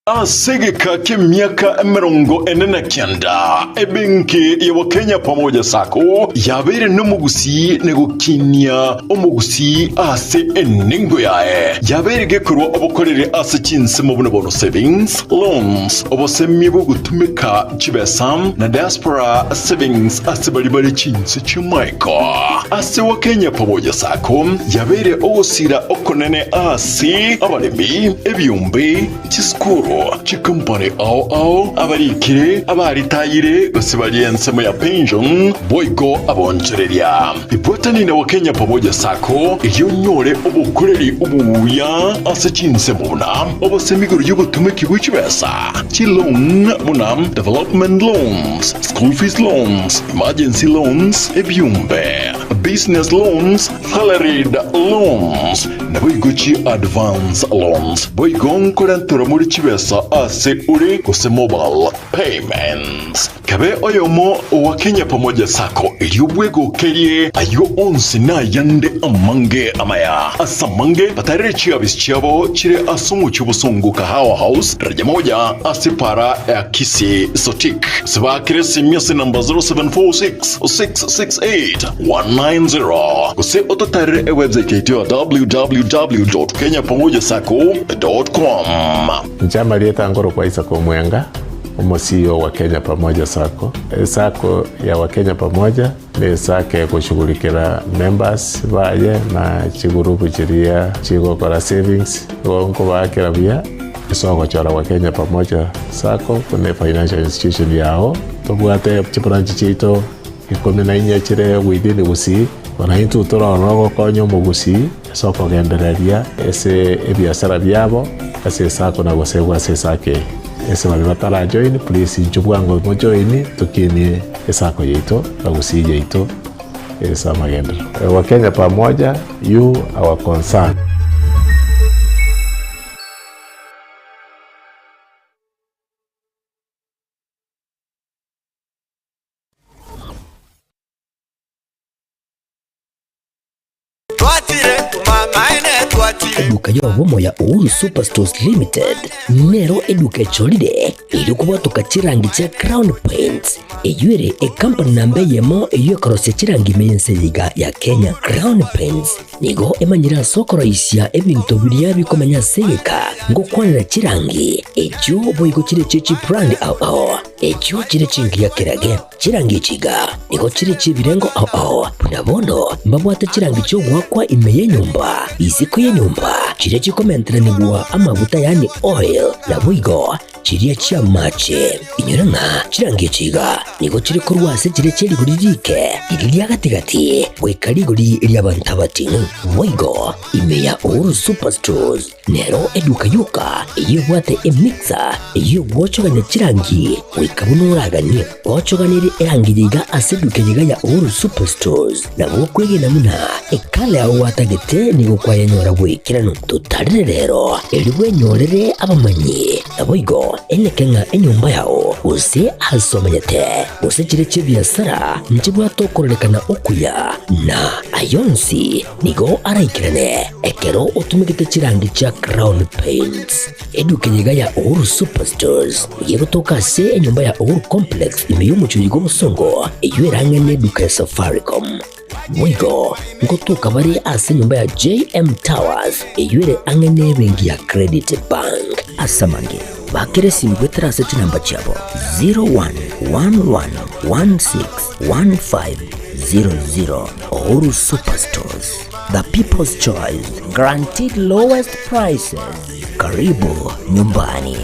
Asegeka k'emyaka emirongo enene kyenda ebenki ya Wakenya pamoja sako yabere n'omugusi negukinia omugusi ase enengo yae yabere gekorwa obukorere ase Chinsa mu buno savings loans obusemye bugutumika chibesam na diaspora savings ase bali Chinsa chimaiko ase Wakenya pamoja sako yabere ogusira okonene ase abalemi ebyumbe chiskuru chikampani ao abarikire abaritayire basibali ensemo ya pension boyko abonchereria ibotani na Wakenya pamoja sako iyonyore obukureri ubuya ase Chinsa muna obusemigoro y'ubutumiki bw'ikibesa chilon muna development loans, school fees loans, emergency loans, ebyumbe business loans, salaried loans na boygochi advance loans boygon korantura muri kibesa ase uri kuse mobile payments kabe oyomo Wakenya pamoja sako iliyobwego kerie ayo onsi na yande amange amaya asamange batarechi abisichabo chire asumu chubusongo kahawa house raja moja ase para ya Kisii sotik seba kresi miasi namba 0746-668-190 kuse ototare website yetu www.kenyapamojasako.com. Njama lieta ngoro kwa Isako Mwenga umosio wa Kenya pamoja sako. Sako ya Wakenya pamoja ni sake ya kushughulikira members baye na chigurupu chiria chigokora savings wonko wakira bia isoko chora Wakenya pamoja sako kune financial institution yao tobwate chibranchi chito ikomena inya chire within gusi wanaintu torono konyo mugusi soko gendereria ese ebiasara byabo ase sako na gosegwa ase sake ese babatara join please njubwango mo join tukini esako yeito na gusi yeito esa magendo Wakenya pamoja you our concern. Eduka y'obumo ya Uhuru Superstores Limited nero eduka echolide iri kubatuka chirangi cha Crown Paints eyuere company nambe yemo eyokorose chirangi mense yiga ya Kenya. Crown Paints nigo emanyira sokoro isya ebintu biriya bikomanya segeka ngo kwanira chirangi ekyo boyiko chire chichi brand ao ekyo chire chingi ya kirage chirangi chiga nigo chire chibirengo ao punabono mbabwate chirangi cyo gwakwa imeye nyumba iziko ye nyumba chire chikomentre nigwa amavuta yani oil na buigo chiria chia mache inyuranga chirangi chiga nigo chire kurwase chire cheri guririke iriya gatigati wekariguri iriya bantabatinu buigo imeya Uhuru Superstores nero eduka yuka iyo bwate emixer iyo bwochoganya chirangi wekabunuragani bwochoganire erangiriga aseduke yiga ya Uhuru Superstores na bokwege namuna ekale aho watagete nigo kwayanyora wekirano tutarire rero eliwe nyorere abamanyi naboigo enekenga enyumba yao use asomanyete use chire chibiasara nchibwatokorelekana okuya na ayonsi nigo araikirane ekero utumikite chirangi cha Crown Paints eduka yiga ya Uhuru Superstores yego tokase enyumba ya Uhuru Complex imeyumuchuyigo musongo eyuerange neduka ya Safaricom mwigo ngotuka bari ase nyumba ya JM Towers eyuere angene bengi ya Credit Bank asamange bakere simbwetera seti namba chabo 0111161500. Uhuru Superstores, the people's choice, guaranteed lowest prices. Karibu nyumbani.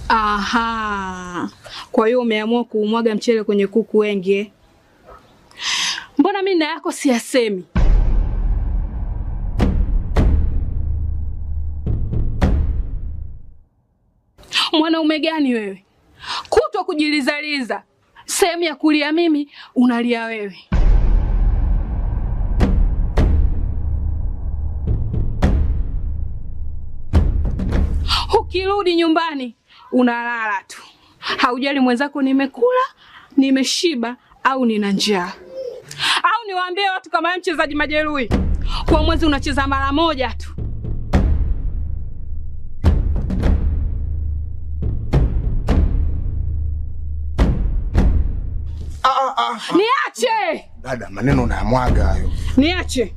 Aha. Kwa hiyo umeamua kuumwaga mchele kwenye kuku wengi. Mbona mimi na yako siyasemi? Mwanaume gani wewe? Kutwa kujilizaliza. Sehemu ya kulia mimi, unalia wewe. Ukirudi nyumbani, unalala tu. Haujali mwenzako nimekula, nimeshiba au nina njaa. Au niwaambie watu kama wewe mchezaji majeruhi, kwa mwezi unacheza mara moja tu. Niache! Dada, maneno unayamwaga hayo. Niache.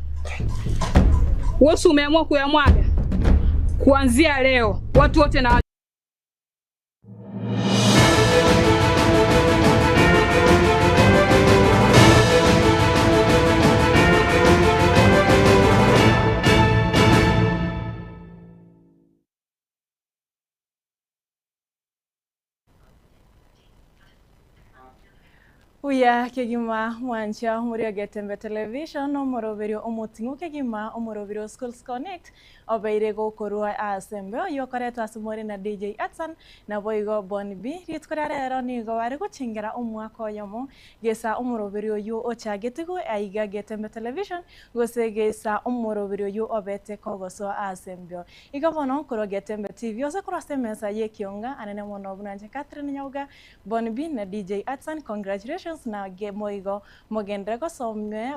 Wewe umeamua kuyamwaga. Kuanzia leo watu wote na Uya kegima mwancha muri Getembe Television omoroberio omotingu kegima omoroberio Schools Connect obeire gokorwa asembe yokoretwa asumore na DJ Atsan na boigo Bonbi ritkorarero nigo bari gucingera omwaka oyomo gesa omoroberio yu ochagetigo aiga Getembe Television gosegesa omoroberio yu obete kogoso asembe igabono koro Getembe TV ose kurase mesa Ekeonga anene mono bunanje 13 Nyaboga Bonbi na DJ Atsan. Congratulations na moigo mogendre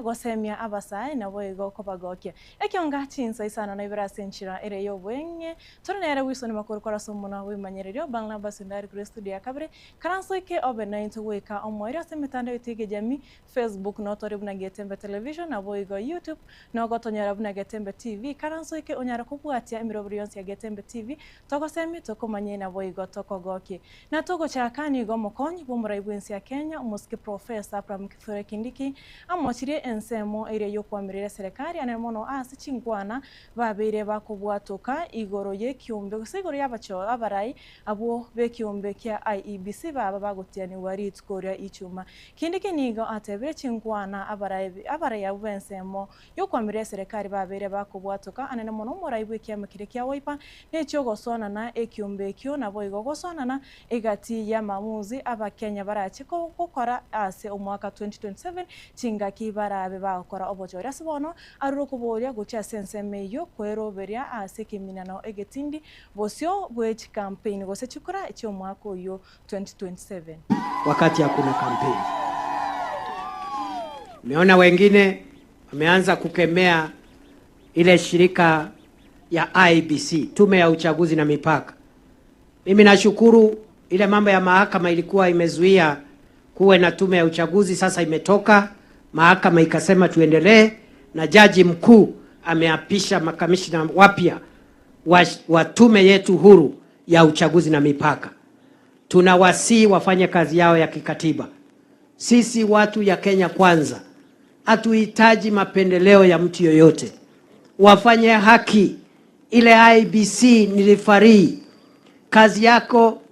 gosemia abasai na boigo kobagokia Ekeonga Chinsa Isano na Ibere senchira ere yo bwenge turonere wisoni makuru koraso mona wimanyererio bangla basindari kuri studio kabre karanso ke obe to weka omoira semitanda itege jami Facebook no toribuna Getembe Television na boigo YouTube no gotonyara buna Getembe TV karanso ke onyara kubwatia emirobirionsi ya Getembe TV togosemi tokomanye na boigo tokogoki na togo chakani go mokonyi bomuraibwensi ya Kenya umuski Professor Abraham Kithure Kindiki amochire ensemo ere yo kwamirire serikali anemono asi chingwana babire bakubwatoka igoro ye kiumbe gusigoro yabacho abarai abo be kiumbe kya IEBC baba bagutiani wari tkoria ichuma Kindiki nigo atebire chingwana abarai abensemo yo kwamirire serikali babire bakubwatoka anemono moraibwe kya makire kya waipa necho gosona na ekiumbe kyo nabo igogosona na igati ya mamuzi abakenya barachiko gukora ase omwaka 2027 chingaki barabe bakora obochora sibono arukuboria gucha senseme yo kweroberia ase kiminano egetindi bosio bwechi campaign gose chukura echi omwaka yo 2027 wakati hakuna campaign. Umeona wengine wameanza kukemea ile shirika ya IEBC, tume ya uchaguzi na mipaka. Mimi nashukuru ile mambo ya mahakama ilikuwa imezuia kuwe na tume ya uchaguzi, sasa imetoka, mahakama ikasema tuendelee, na jaji mkuu ameapisha makamishna wapya wa tume yetu huru ya uchaguzi na mipaka. Tunawasihi wafanye kazi yao ya kikatiba. Sisi watu ya Kenya kwanza hatuhitaji mapendeleo ya mtu yoyote. Wafanye haki. Ile IEBC ni referee. Kazi yako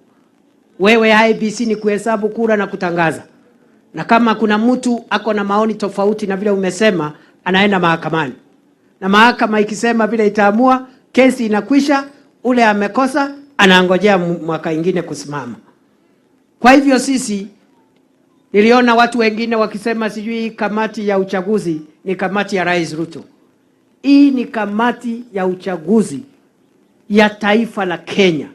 wewe IEBC ni kuhesabu kura na kutangaza. Na kama kuna mtu ako na maoni tofauti na vile umesema, anaenda mahakamani. Na mahakama ikisema vile itaamua, kesi inakwisha, ule amekosa, anaangojea mwaka ingine kusimama. Kwa hivyo sisi, niliona watu wengine wakisema sijui kamati ya uchaguzi ni kamati ya Rais Ruto. Hii ni kamati ya uchaguzi ya taifa la Kenya.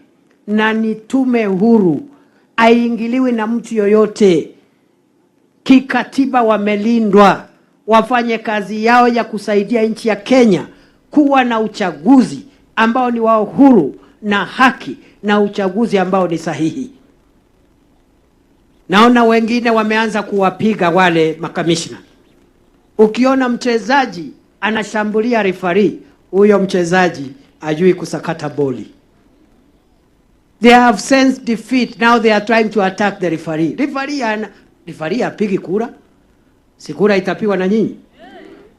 Na ni tume huru, haingiliwi na mtu yoyote. Kikatiba wamelindwa, wafanye kazi yao ya kusaidia nchi ya Kenya kuwa na uchaguzi ambao ni wa huru na haki, na uchaguzi ambao ni sahihi. Naona wengine wameanza kuwapiga wale makamishna. Ukiona mchezaji anashambulia referee, huyo mchezaji hajui kusakata boli. They have sensed defeat. Now they are trying to attack the referee. Referee apigi kura. Si kura itapigwa na nyinyi.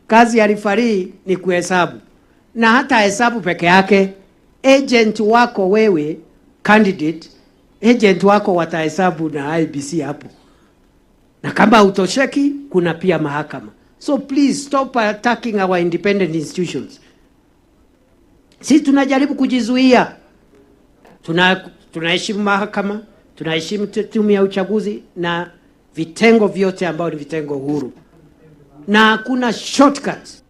Kazi ya referee ni kuhesabu. Na hata hesabu peke yake, agent wako wewe, candidate, agent wako watahesabu na IEBC hapo. Na kama utosheki, kuna pia mahakama. So please stop attacking our independent institutions. Sisi tunajaribu kujizuia. Tunaheshimu mahakama, tunaheshimu tume ya uchaguzi na vitengo vyote ambao ni vitengo huru. Na hakuna shortcuts.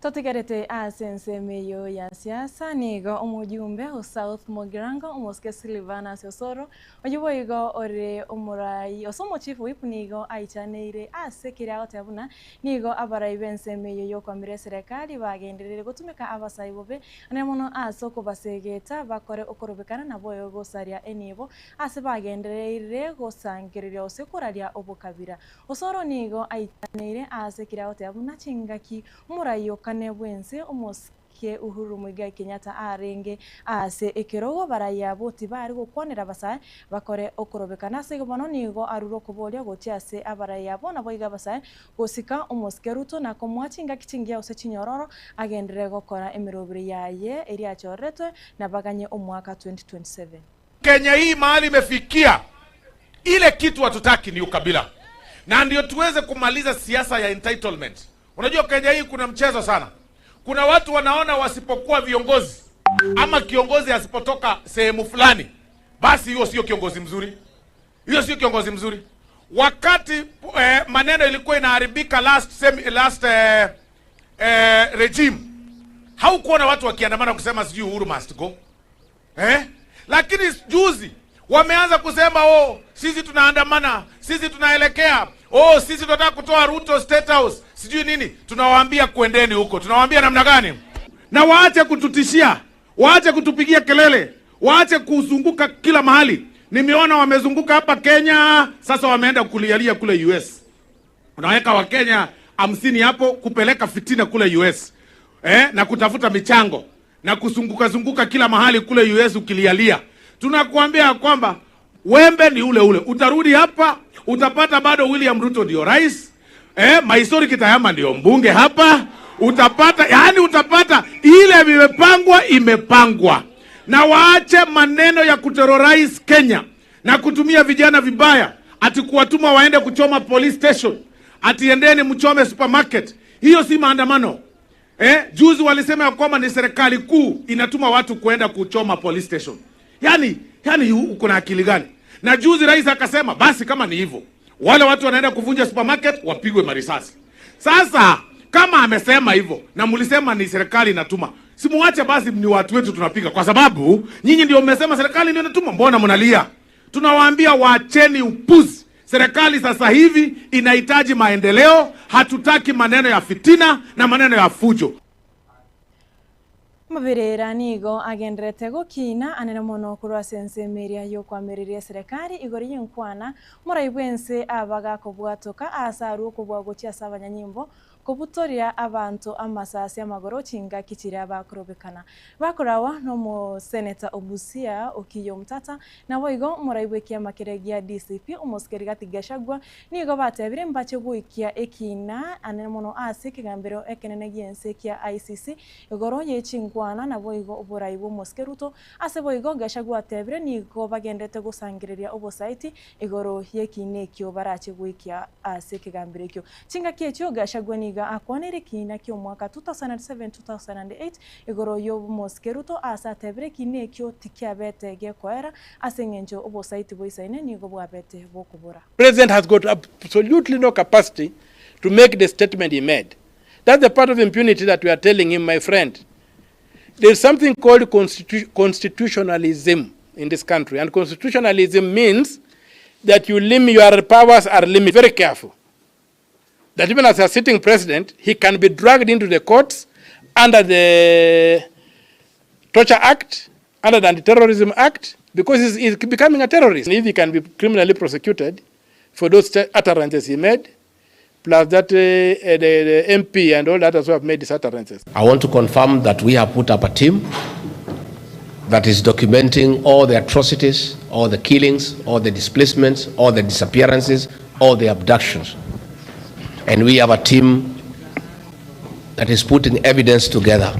Totigarete asense meyo ya siasa nigo omujumbe o South Mogirango omoske Silvana Sosoro ojuboigo ore omurai osomo chief whip nigo aichaneire asekira otabuna nigo abarai bense meyo yo kwamire serikali bagenderere gutumika abasai bobe anemono asoko basegeta bakore okorobekana na boyo gosaria enibo ase bagenderere gosangiriria osekuraria obukabira Osoro nigo aichaneire asekira otabuna chingaki murai yo nebwense omoske Uhuru Muigai Kenyatta arenge ase ekerogo baraya boti bari gukonera basa bakore okorobekana sigobono nigo aruro kubolia gotiase abaraya bona boiga basa gosika omoske Ruto na komwachinga kichingia ose chinyororo agendere gokora emirobiri yaye eri achoretwe na baganye omwaka 2027. Kenya hii mahali imefikia, ile kitu hatutaki ni ukabila, na ndio tuweze kumaliza siasa ya entitlement. Unajua Kenya hii kuna mchezo sana. Kuna watu wanaona wasipokuwa viongozi ama kiongozi asipotoka sehemu fulani, basi hiyo sio kiongozi mzuri. Hiyo sio kiongozi mzuri. Wakati maneno ilikuwa inaharibika last regime, haukuona watu wakiandamana kusema sijui Uhuru must go. Lakini juzi wameanza kusema sisi tunaandamana, sisi tunaelekea, sisi tunataka kutoa Ruto State House, sijui nini. Tunawaambia kuendeni huko. Tunawaambia namna gani? Na waache kututishia, waache kutupigia kelele, waache kuzunguka kila mahali. Nimeona wamezunguka hapa Kenya, sasa wameenda kulialia kule US. Unaweka wa Kenya 50 hapo kupeleka fitina kule US. Na kutafuta michango na kuzunguka kila mahali kule US ukilialia. Tunakuambia kwamba wembe ni ule. Utarudi hapa, utapata bado William Ruto ndio rais. Maisori Kitayama ndio mbunge hapa. Utapata ile imepangwa. Na waache maneno ya kuterrorize Kenya na kutumia vijana vibaya, ati kuwatuma waende kuchoma police station, ati endeni mchome supermarket. Hiyo si maandamano. Juzi walisema kwamba ni serikali kuu inatuma watu kuenda kuchoma police station. Yani uko na akili gani? Na juzi rais akasema basi kama ni hivyo, wale watu wanaenda kuvunja supermarket wapigwe marisasi. Sasa kama amesema hivyo na mlisema ni serikali inatuma, simuache basi ni watu wetu tunapiga, kwa sababu nyinyi ndio mmesema serikali ndio inatuma. Mbona mnalia? Tunawaambia waacheni upuzi. Serikali sasa hivi inahitaji maendeleo, hatutaki maneno ya fitina na maneno ya fujo. Mabirera nigo agendrete gukina anene mono kurwa sense meria yo kwamiriria serikali igori yinkwana muraibwense abaga kubwatoka asaru kubwagokia sabanyanyimbo kubutoria abantu amasasi amagoro chinga kichira bakurobekana bakorawa no mu senator Obusia Okiyo Mtata na boigo muraibwekia makeregia DCP umuskeri gatigashagwa nigo batebire mbache buikia ekina anene mono asikigambiro ekenene giense kia ICC igoro yechingwana na boigo oburaibo moskeruto ase boigo gashagwa tebire nigo bagendete gusangiriria obosaiti igoro yekine kyo barache buikia asikigambiro kyo chinga kiecho gashagwa niga akwanere kina kyo mwaka 2007-2008 igoro yo moskeruto asa tebire kine kyo tikiabete gekwera asengenjo obosaiti boisaine nigo bwabete bokubura. President has got absolutely no capacity to make the statement he made. That's the part of impunity that we are telling him, my friend. There's something called constitutionalism in this country, and constitutionalism means that your powers are limited. Very careful. That even as a sitting president, he can be dragged into the courts under the Torture Act, under the Anti-Terrorism Act, because he's becoming a terrorist. If he can be criminally prosecuted for those utterances he made, plus that the MP and all that also have made these utterances. I want to confirm that we have put up a team that is documenting all the atrocities, all the killings, all the displacements, all the disappearances, all the abductions. And we have a team that is putting evidence together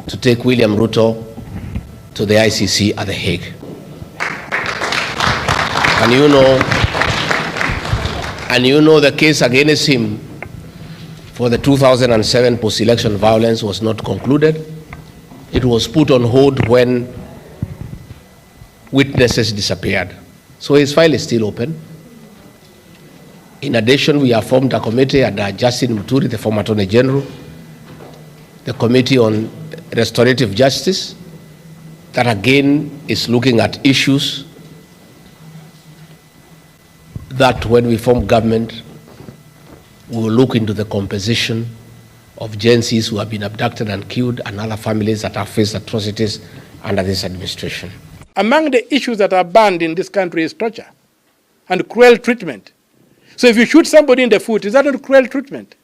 to take William Ruto to the ICC at The Hague. And you know the case against him for the 2007 post-election violence was not concluded. It was put on hold when witnesses disappeared. So his file is still open. In addition, we have formed a committee under Justin Muturi, the former Attorney General, the Committee on Restorative Justice, that again is looking at issues that when we form government, we will look into the composition of Gen Zs who have been abducted and killed and other families that have faced atrocities under this administration. Among the issues that are banned in this country is torture and cruel treatment. So if you shoot somebody in the foot, is that not cruel treatment?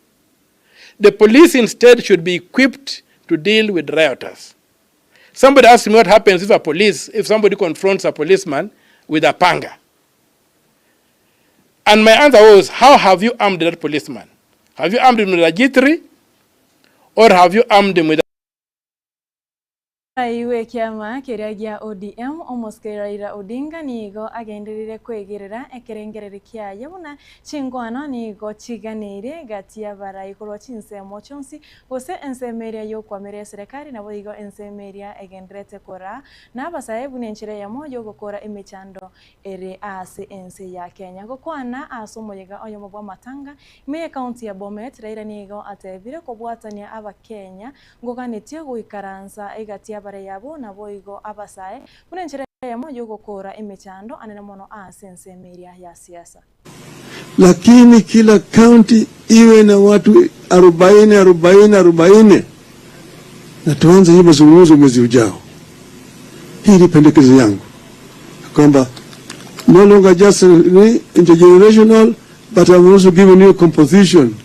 The police instead should be equipped to deal with rioters. Somebody asked me what happens if somebody confronts a policeman with a panga. And my answer was, how have you armed that policeman? Have you armed him with a G3 or have you armed him with a... Iwe kiama kiria gia ODM omuske Raila Odinga nigo agenderire kwegirira ekerengereri kia yabuna chingwana nigo chiganire gatia barai kurwa Chinsa mochonsi gose ensemeria yo kwamere serikali na boigo ensemeria egenderete kora na basaebu nenchire yamo yo gukora imechando ere ase ense ya Kenya gokwana asomoyega oyo mobwa matanga me county ya Bomet Raila nigo atebire kobwatania aba Kenya ngoganetio guikaransa egatia bare yabo na boigo abasae munenchera yamo yogo kora imechando anena mono asense media ya siasa, lakini kila county iwe na watu 40 na tuanze hiyo mazungumzo mwezi ujao. Hii ni pendekezo yangu kwamba no longer just intergenerational, but I'm also giving you a composition.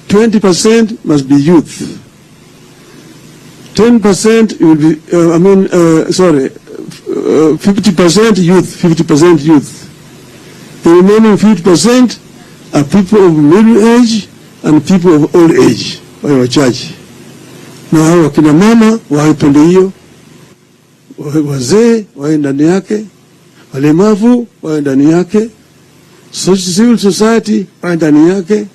20% must be youth. 10% will be, 50% youth, 50% youth. The remaining 50% are people of middle age and people of old age, wale wachache. Na hao wakina mama wawe pande hiyo, wazee wawe ndani yake, walemavu wawe ndani yake, civil society wawe ndani yake,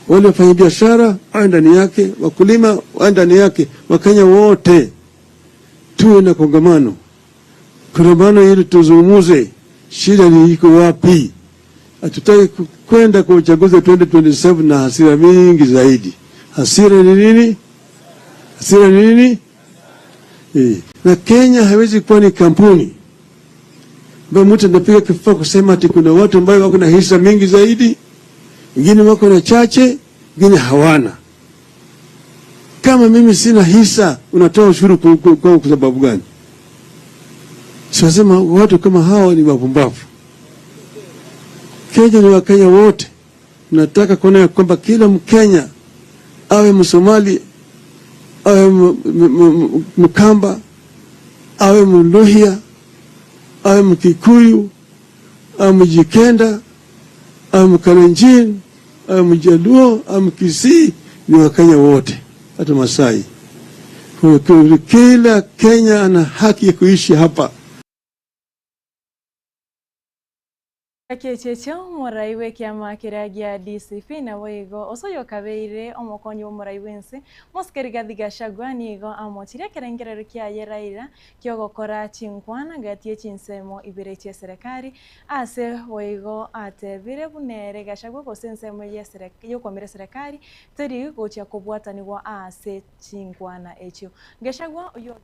wale wafanya biashara wawe ndani yake, wakulima wawe ndani yake, Wakenya wote tuwe na kongamano. Kongamano ili tuzungumuze shida ni iko wapi. Hatutaki kwenda kwa uchaguzi 2027 na hasira mingi zaidi. Hasira ni nini? Hasira ni nini? Na Kenya haiwezi kuwa ni kampuni ambayo mtu anapiga kifua kusema ati kuna watu ambao wako na hisa mingi zaidi, wengine wako na chache, wengine hawana. Kama mimi sina hisa, unatoa ushuru kwa sababu gani? Sasa watu kama hao ni wapumbavu. Kenya ni Wakenya wote. Nataka kuona kwamba kila Mkenya awe Msomali, awe Mkamba, awe Mluhya, awe Mkikuyu, awe Mjikenda, awe Mkalenjin, awe Mjaluo, awe Mkisii, ni Wakenya wote, hata Masai. Kila Kenya ana haki ya kuishi hapa. Kechecho moraiwe kiama kiragia DCP na wego osoyo kabeire omokonyo omoraiwense moskeriga digashagwa nigo amochire kerengerero kia Raila kyogokora chinkwana gatie chinsemo Ibere che serikali ase wego atebire bunere gashagwa kosensemo ya serikali yokomere serikali teri gocha kobwatanirwa ase chinkwana echo gashagwa oyo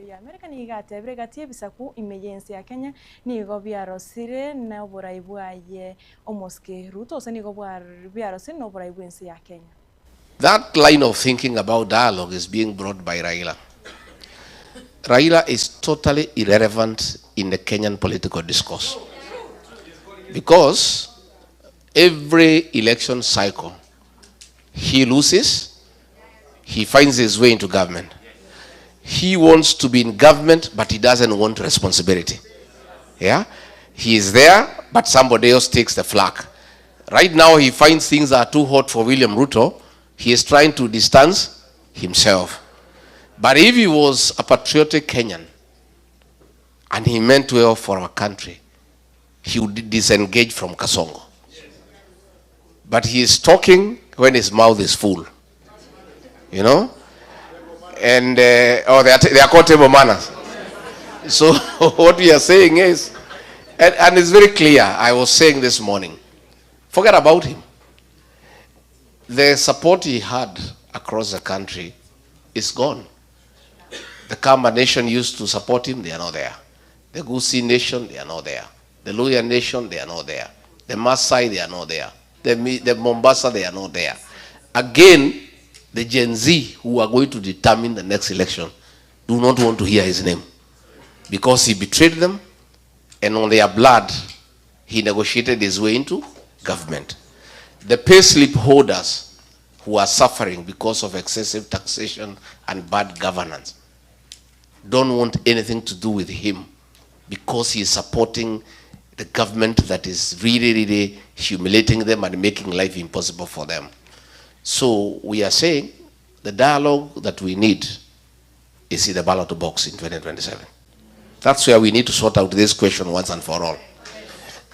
ya Amerika ni gatebire gatie bisaku emergency ya Kenya ni go byarosire na buraibwaye omoske Ruto se ni go byarosire no buraibwense ya Kenya. That line of thinking about dialogue is being brought by Raila. Raila is totally irrelevant in the Kenyan political discourse, because every election cycle he loses, he finds his way into government. He wants to be in government, but he doesn't want responsibility. Yeah? He is there, but somebody else takes the flak. Right now, he finds things are too hot for William Ruto. He is trying to distance himself. But if he was a patriotic Kenyan, and he meant well for our country, he would disengage from Kasongo. But he is talking when his mouth is full. You know? And they are called table manners. So what we are saying is, and it's very clear, I was saying this morning, Forget about him. The support he had across the country is gone. The Kamba nation used to support him, they are not there. The Gusii nation, they are not there. The Luhya nation, they are not there. The Maasai, they are not there. The Mombasa, they are not there. Again, the Gen Z who are going to determine the next election do not want to hear his name because he betrayed them, and on their blood, he negotiated his way into government. The payslip holders who are suffering because of excessive taxation and bad governance don't want anything to do with him because he is supporting the government that is really, really humiliating them and making life impossible for them. So we are saying the dialogue that we need is in the ballot box in 2027. That's where we need to sort out this question once and for all.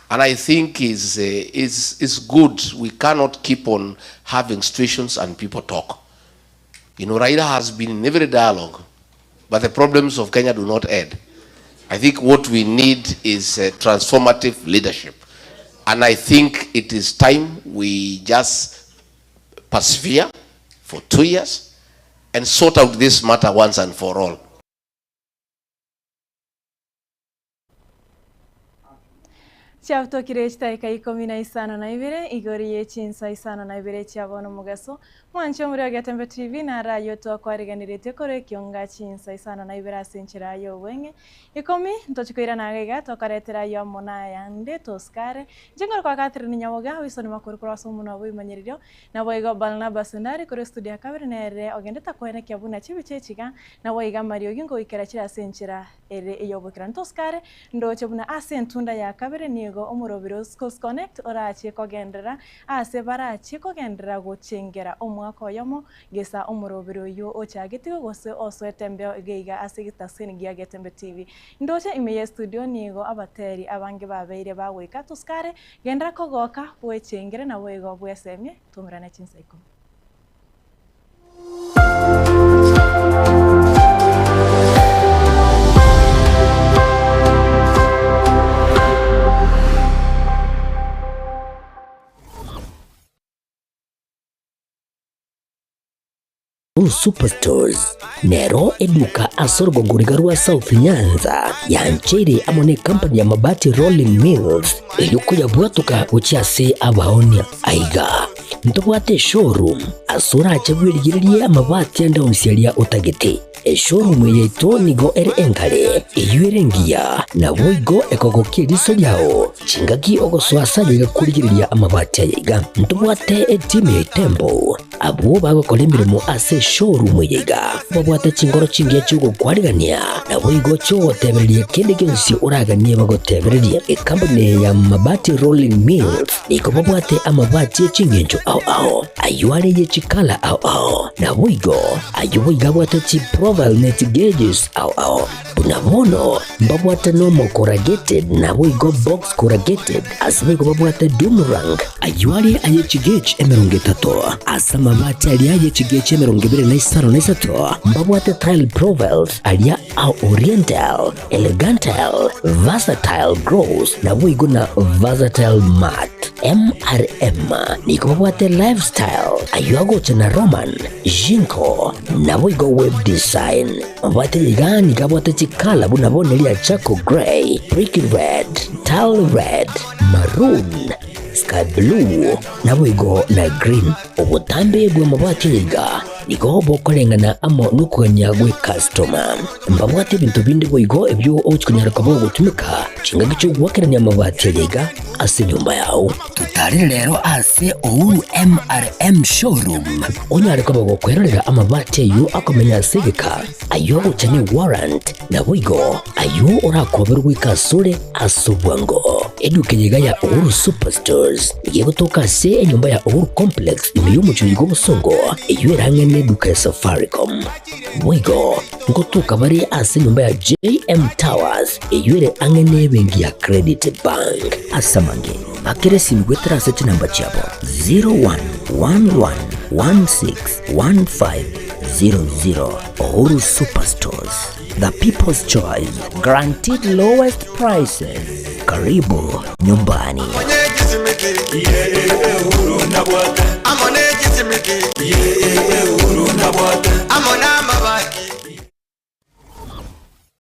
And I think it's good. We cannot keep on having situations and people talk. You know, Raila has been in every dialogue, but the problems of Kenya do not end. I think what we need is transformative leadership. And I think it is time we just persevere for 2 years and sort out this matter once and for all. Ciao kirechita ikaikumi na Isano na Ibere igori ye Chinsa Isano na Ibere chiabono mugaso mwancho muri Getembe TV na radio to kwariganirite kore Ekeonga Chinsa Isano na Ibere asinchira yo wenge ikomi ntochikoira na gaiga to karetera yo mona yande toskare jengor kwa Catherine Nyaboga wisoni makuru kwa somo na bimanyiririo na boigo balna basundari kore studio kabere nere ogende takwene kyabuna chibichechiga na boiga Mario gingo ikera chira asinchira ere eyobokran toskare ndo chabuna asentunda ya kabere ni Omurobiro Schools Connect orachi kogendera ase barachi kogendera gochengera omwaka oyomo gesa omurobiro yo ochagetigo gose oswetembe geiga ase gitaseni gia Getembe TV ndoche imeye studio nigo abateri abange babeire baweka tuskare gendera kogoka bwechengere na bwego bwesemye tumrane Chinsa iko Superstores Nero eduka asorgo gurigarua South Nyanza yanchere amone company ya mabati Rolling Mills eyuko yabwatuka uchiase abaonia aiga ntobwate showroom asura achagwirigiriye amabati anda unsialia utagete showroom yeto nigo ere enkale eyuerengia na boigo ekogokie riso yao chingaki ogoswasa yigakurigiriya amabati yiga ntobwate team Tembo abo bagokolemiremo ase showroom yiga babwate chingoro chingiye chugo kwarigania na boigo cho teberie kende gensi uraganie bagoteberie company ya mabati Rolling Mills iko babwate amabati chingenjo au ayuare ye chikala au na boigo ayuiga bwate chi profile net gauges au bunabono babwate normal corrugated na boigo box corrugated asbigo babwate boomerang ayuare aye chigage emeronge tato asama mabati alia ye chigage emeronge bere na Isano na Isato babwate tile profiles alia au oriental elegantal versatile gross na boigo na versatile mat MRM niko babwate lifestyle ayuago chana Roman Jinko na boigo web design babwate yigani kabwate chikala bunabone lia Chaco Gray Brick Red Tile Red Maroon Sky Blue na boigo na Green obutambe bwa mabwate yiga niko bokolengana amo nukanya gwe customer mbabwate bintu bindi boigo ebyo ochikunyara kabo gutumika chinga gicho gwakeranya mabati yiga ase nyumba yao tutari lero ase Ouru MRM showroom onyare kabo gokwerera amabati yu akomenya segeka ayo guchani warrant na boigo ayo orakoberwa ikasure asubwango eduke yiga ya Ouru Superstores yego toka se nyumba ya Ouru Complex imiyumu chuyigo busongo iyo erangene eduka ya Safaricom boigo ngotuka bari ase nyumba ya JM Towers iyo ere angene bengi ya Credit Bank asamange bakiresi mgwetera seti namba chabo 0111161500 Ouru Superstores, the people's choice, guaranteed lowest prices. Karibu nyumbani. Kisimiti, Uhuru Nabwate, Amone Kisimiti, Uhuru Nabwate, Amona Mabaya.